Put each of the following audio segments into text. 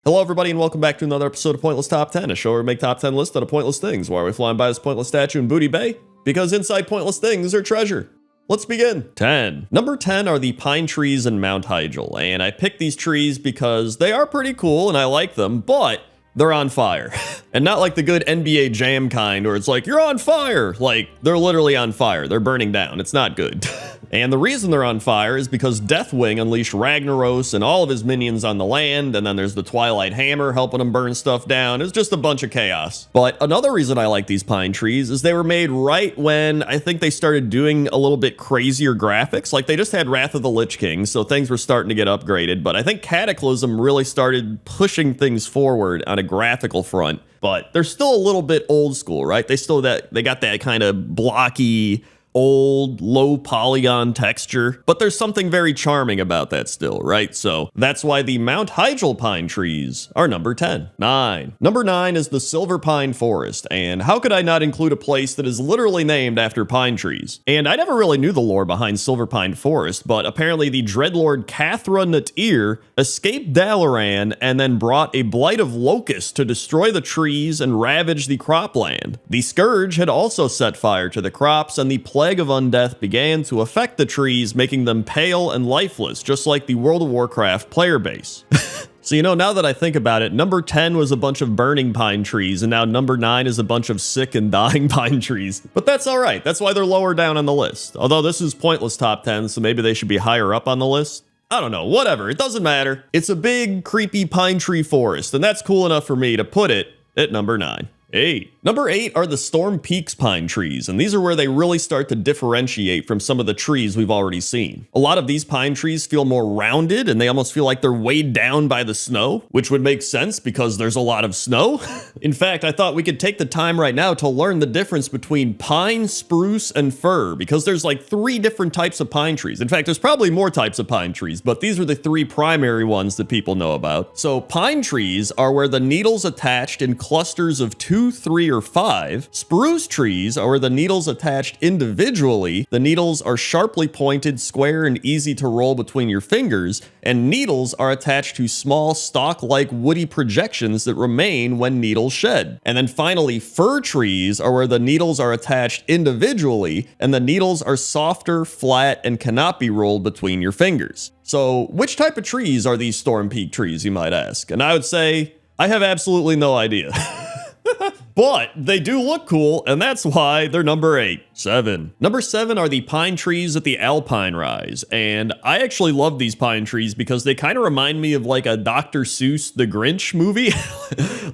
Hello everybody and welcome back to another episode of Pointless Top 10, a show where we make top 10 lists out of pointless things. Why are we flying by this pointless statue in Booty Bay? Because inside pointless things are treasure. Let's begin. 10. Number 10 are the pine trees in Mount Hyjal, and I picked these trees because they are pretty cool and I like them, but they're on fire. And not like the good NBA Jam kind where it's like, you're on fire! Like, they're literally on fire. They're burning down. It's not good. And the reason they're on fire is because Deathwing unleashed Ragnaros and all of his minions on the land, and then there's the Twilight Hammer helping him burn stuff down. It's just a bunch of chaos. But another reason I like these pine trees is they were made right when I think they started doing a little bit crazier graphics. Like, they just had Wrath of the Lich King, so things were starting to get upgraded. But I think Cataclysm really started pushing things forward on a graphical front. But they're still a little bit old school, right? They got that kind of blocky, old, low polygon texture, but there's something very charming about that still, right? So that's why the Mount Hyjal pine trees are number 10. 9. Number 9 is the Silver Pine Forest, and how could I not include a place that is literally named after pine trees? And I never really knew the lore behind Silver Pine Forest, but apparently the dreadlord Cathra Natir escaped Dalaran and then brought a blight of locusts to destroy the trees and ravage the cropland. The Scourge had also set fire to the crops, and the plague of undeath began to affect the trees, making them pale and lifeless, just like the World of Warcraft player base. So, you know, now that I think about it, number 10 was a bunch of burning pine trees, and now number 9 is a bunch of sick and dying pine trees. But that's alright, that's why they're lower down on the list. Although this is pointless top 10, so maybe they should be higher up on the list. I don't know, whatever, it doesn't matter. It's a big, creepy pine tree forest, and that's cool enough for me to put it at number 9. 8. Number 8 are the Storm Peaks pine trees, and these are where they really start to differentiate from some of the trees we've already seen. A lot of these pine trees feel more rounded, and they almost feel like they're weighed down by the snow, which would make sense because there's a lot of snow. In fact, I thought we could take the time right now to learn the difference between pine, spruce, and fir, because there's like 3 different types of pine trees. In fact, there's probably more types of pine trees, but these are the 3 primary ones that people know about. So pine trees are where the needles attached in clusters of 2, 3, or 5. Spruce trees are where the needles attached individually. The needles are sharply pointed, square, and easy to roll between your fingers, and needles are attached to small stalk-like woody projections that remain when needles shed. And then finally, fir trees are where the needles are attached individually, and the needles are softer, flat, and cannot be rolled between your fingers. So which type of trees are these Storm Peak trees, you might ask? And I would say, I have absolutely no idea. But they do look cool, and that's why they're number 8. 7. Number 7 are the pine trees at the Alpine Rise, and I actually love these pine trees because they kind of remind me of like a Dr. Seuss The Grinch movie.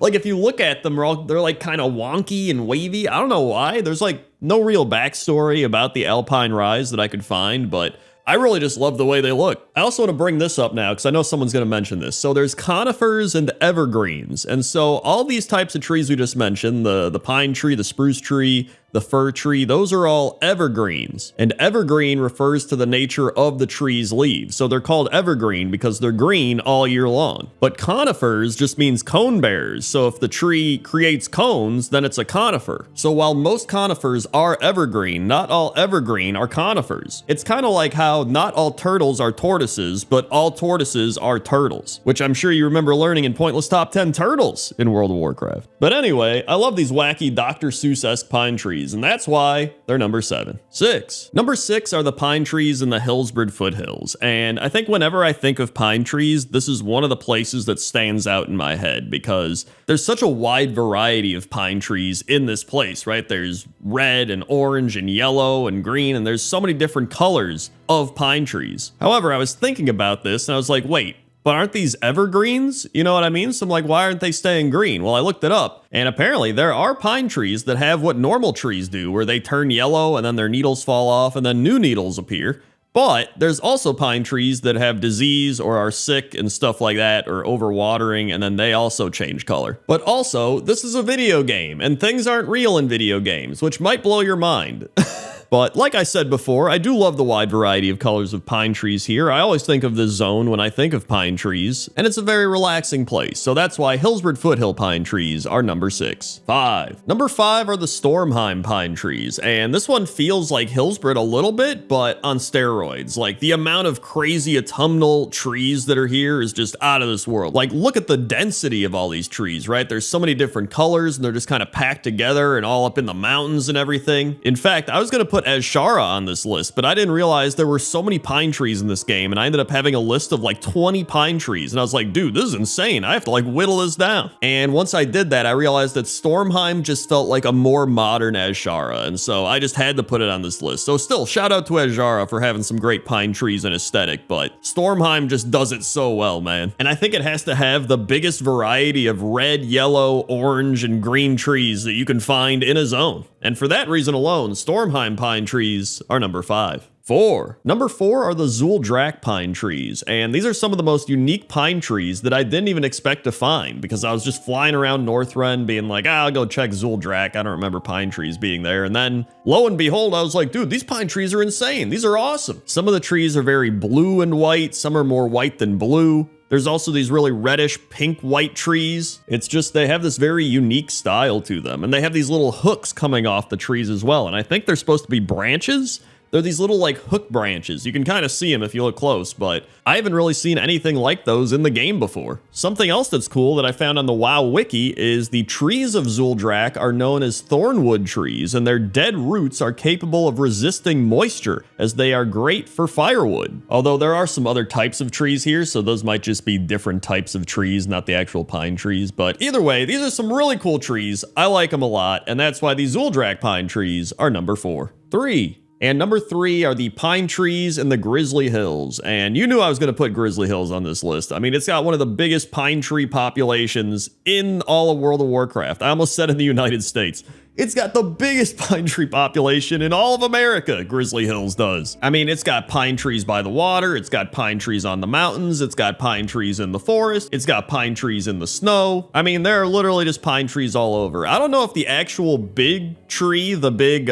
Like if you look at them, they're like kind of wonky and wavy. I don't know why. There's like no real backstory about the Alpine Rise that I could find, but I really just love the way they look. I also want to bring this up now because I know someone's going to mention this. So there's conifers and evergreens. And so all these types of trees we just mentioned, the pine tree, the spruce tree, the fir tree, those are all evergreens. And evergreen refers to the nature of the tree's leaves. So they're called evergreen because they're green all year long. But conifers just means cone bearers. So if the tree creates cones, then it's a conifer. So while most conifers are evergreen, not all evergreen are conifers. It's kind of like how not all turtles are tortoises, but all tortoises are turtles, which I'm sure you remember learning in Pointless Top 10 Turtles in World of Warcraft. But anyway, I love these wacky Dr. Seuss-esque pine trees, and that's why they're number 7. 6. Number 6 are the pine trees in the Hillsbrad foothills, and I think whenever I think of pine trees, this is one of the places that stands out in my head because there's such a wide variety of pine trees in this place, right? There's red and orange and yellow and green, and there's so many different colors of pine trees. However, I was thinking about this and I was like, wait, but aren't these evergreens? You know what I mean? So I'm like, why aren't they staying green? Well, I looked it up, and apparently there are pine trees that have what normal trees do, where they turn yellow and then their needles fall off and then new needles appear. But there's also pine trees that have disease or are sick and stuff like that, or overwatering, and then they also change color. But also, this is a video game, and things aren't real in video games, which might blow your mind. But like I said before, I do love the wide variety of colors of pine trees here. I always think of this zone when I think of pine trees, and it's a very relaxing place, so that's why Hillsborough Foothill pine trees are number 6. 5. Number 5 are the Stormheim pine trees, and this one feels like Hillsborough a little bit, but on steroids. Like, the amount of crazy autumnal trees that are here is just out of this world. Like, look at the density of all these trees, right? There's so many different colors, and they're just kind of packed together and all up in the mountains and everything. In fact, I was gonna put Azshara on this list, but I didn't realize there were so many pine trees in this game, and I ended up having a list of like 20 pine trees, and I was like, dude, this is insane. I have to like whittle this down. And once I did that, I realized that Stormheim just felt like a more modern Azshara, and so I just had to put it on this list. So still, shout out to Azshara for having some great pine trees and aesthetic, but Stormheim just does it so well, man. And I think it has to have the biggest variety of red, yellow, orange, and green trees that you can find in a zone. And for that reason alone, Stormheim pine trees are number 5. 4. Number 4 are the Zuuldrack pine trees, and these are some of the most unique pine trees that I didn't even expect to find because I was just flying around Northrend being like, I'll go check Zuuldrack. I don't remember pine trees being there. And then lo and behold, I was like, dude, these pine trees are insane. These are awesome. Some of the trees are very blue and white. Some are more white than blue. There's also these really reddish pink white trees. It's just they have this very unique style to them, and they have these little hooks coming off the trees as well, and I think they're supposed to be branches. They're these little like hook branches. You can kind of see them if you look close, but I haven't really seen anything like those in the game before. Something else that's cool that I found on the WoW wiki is the trees of Zuuldrack are known as thornwood trees, and their dead roots are capable of resisting moisture as they are great for firewood. Although there are some other types of trees here, so those might just be different types of trees, not the actual pine trees. But either way, these are some really cool trees. I like them a lot, and that's why the Zuuldrack pine trees are number 4. 3. And number 3 are the pine trees in the Grizzly Hills. And you knew I was going to put Grizzly Hills on this list. I mean, it's got one of the biggest pine tree populations in all of World of Warcraft. I almost said in the United States. It's got the biggest pine tree population in all of America, Grizzly Hills does. I mean, it's got pine trees by the water, it's got pine trees on the mountains, it's got pine trees in the forest, it's got pine trees in the snow. I mean, there are literally just pine trees all over. I don't know if the actual big tree, the big,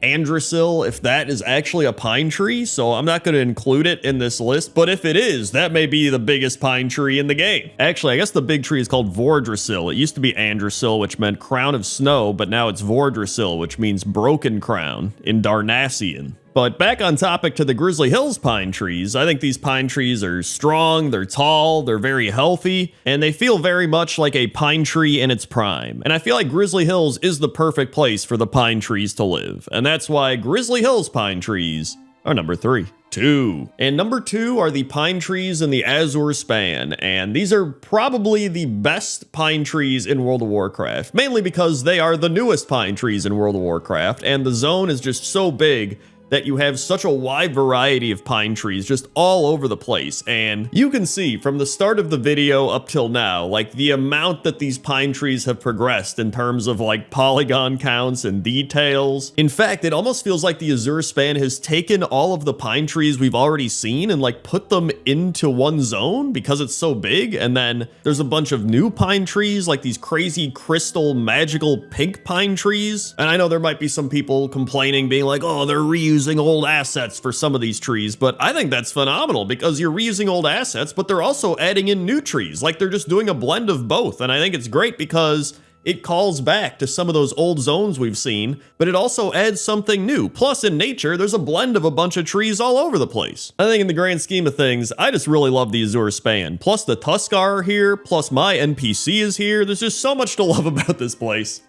Andrasil, if that is actually a pine tree, so I'm not going to include it in this list, but if it is, that may be the biggest pine tree in the game. Actually, I guess the big tree is called Vordrasil. It used to be Andrasil, which meant crown of snow, but now it's Vordrasil, which means broken crown in Darnassian. But back on topic to the Grizzly Hills pine trees, I think these pine trees are strong, they're tall, they're very healthy, and they feel very much like a pine tree in its prime. And I feel like Grizzly Hills is the perfect place for the pine trees to live. And that's why Grizzly Hills pine trees are number 3. 2. And number 2 are the pine trees in the Azure Span, and these are probably the best pine trees in World of Warcraft, mainly because they are the newest pine trees in World of Warcraft, and the zone is just so big that you have such a wide variety of pine trees just all over the place. And you can see from the start of the video up till now, like the amount that these pine trees have progressed in terms of like polygon counts and details. In fact, it almost feels like the Azure Span has taken all of the pine trees we've already seen and like put them into one zone because it's so big. And then there's a bunch of new pine trees, like these crazy crystal magical pink pine trees. And I know there might be some people complaining, being like, oh, they're reusing old assets for some of these trees, but I think that's phenomenal because you're reusing old assets, but they're also adding in new trees. Like they're just doing a blend of both. And I think it's great because it calls back to some of those old zones we've seen, but it also adds something new. Plus in nature, there's a blend of a bunch of trees all over the place. I think in the grand scheme of things, I just really love the Azure Span. Plus the Tuskar are here, plus my NPC is here. There's just so much to love about this place.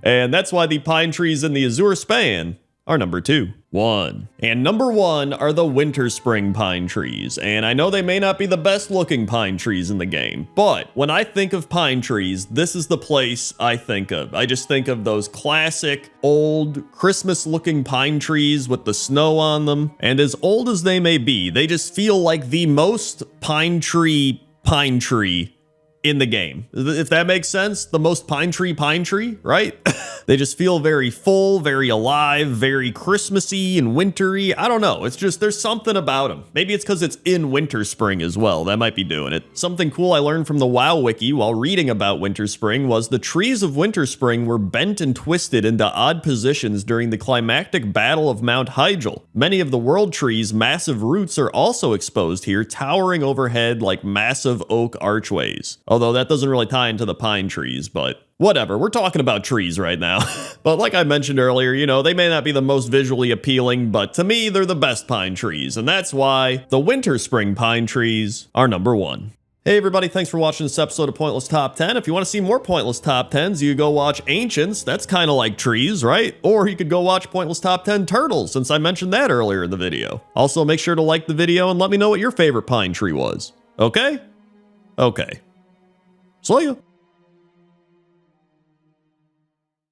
And that's why the pine trees in the Azure Span are number 2. 1. And number 1 are the Winter Spring pine trees. And I know they may not be the best looking pine trees in the game, but when I think of pine trees, this is the place I think of. I just think of those classic old Christmas looking pine trees with the snow on them. And as old as they may be, they just feel like the most pine tree in the game. If that makes sense, the most pine tree, right? They just feel very full, very alive, very Christmassy and wintry. I don't know. It's just, there's something about them. Maybe it's because it's in Winter Spring as well. That might be doing it. Something cool I learned from the WoW Wiki while reading about Winter Spring was the trees of Winter Spring were bent and twisted into odd positions during the climactic battle of Mount Hyjal. Many of the world trees' massive roots are also exposed here, towering overhead like massive oak archways. Although that doesn't really tie into the pine trees, but whatever, we're talking about trees right now. But like I mentioned earlier, you know, they may not be the most visually appealing, but to me, they're the best pine trees, and that's why the Winter Spring pine trees are number 1. Hey everybody, thanks for watching this episode of Pointless Top 10. If you want to see more Pointless Top 10s, you could go watch Ancients, that's kind of like trees, right? Or you could go watch Pointless Top 10 Turtles, since I mentioned that earlier in the video. Also, make sure to like the video and let me know what your favorite pine tree was. Okay? Okay. See ya.